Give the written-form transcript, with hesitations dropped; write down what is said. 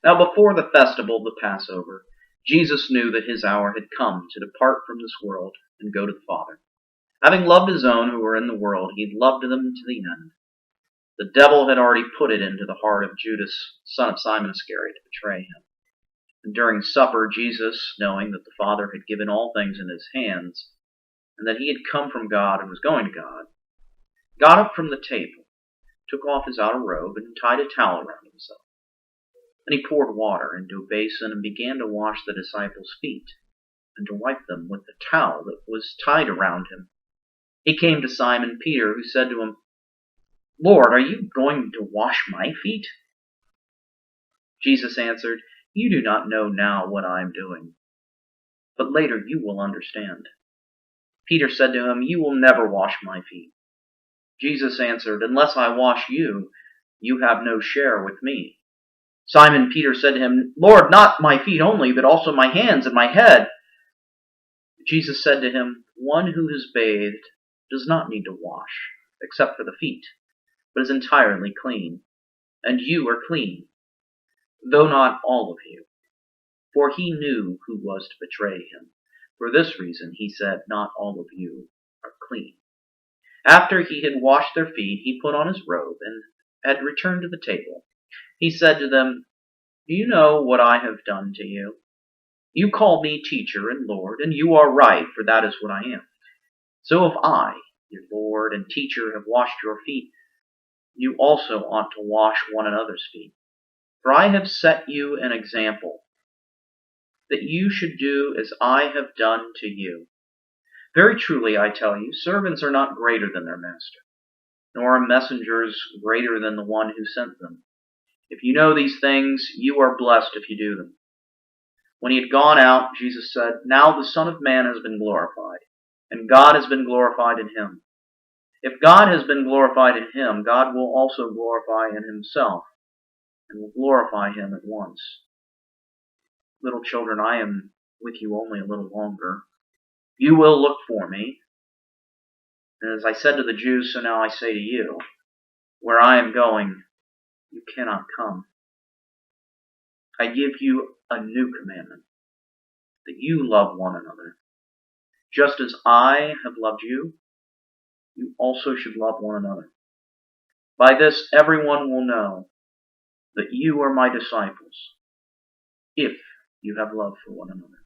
Now before the festival of the Passover, Jesus knew that his hour had come to depart from this world and go to the Father. Having loved his own who were in the world, he loved them to the end. The devil had already put it into the heart of Judas, son of Simon Iscariot, to betray him. And during supper, Jesus, knowing that the Father had given all things in his hands, and that he had come from God and was going to God, got up from the table, took off his outer robe, and tied a towel around himself. Then he poured water into a basin and began to wash the disciples' feet, and to wipe them with the towel that was tied around him. He came to Simon Peter, who said to him, "Lord, are you going to wash my feet?" Jesus answered, "You do not know now what I am doing, but later you will understand." Peter said to him, "You will never wash my feet." Jesus answered, "Unless I wash you, you have no share with me." Simon Peter said to him, "Lord, not my feet only, but also my hands and my head." Jesus said to him, "One who has bathed does not need to wash, except for the feet, but is entirely clean. And you are clean, though not all of you." For he knew who was to betray him. For this reason he said, "Not all of you are clean." After he had washed their feet, he put on his robe and had returned to the table. He said to them, "Do you know what I have done to you? You call me teacher and Lord, and you are right, for that is what I am. So if I, your Lord and teacher, have washed your feet, you also ought to wash one another's feet. For I have set you an example, that you should do as I have done to you. Very truly I tell you, servants are not greater than their master, nor are messengers greater than the one who sent them. If you know these things, you are blessed if you do them." When he had gone out, Jesus said, "Now the Son of Man has been glorified, and God has been glorified in him. If God has been glorified in him, God will also glorify in himself, and will glorify him at once. Little children, I am with you only a little longer. You will look for me. And as I said to the Jews, so now I say to you, where I am going, you cannot come. I give you a new commandment, that you love one another. Just as I have loved you, you also should love one another. By this everyone will know that you are my disciples, if you have love for one another."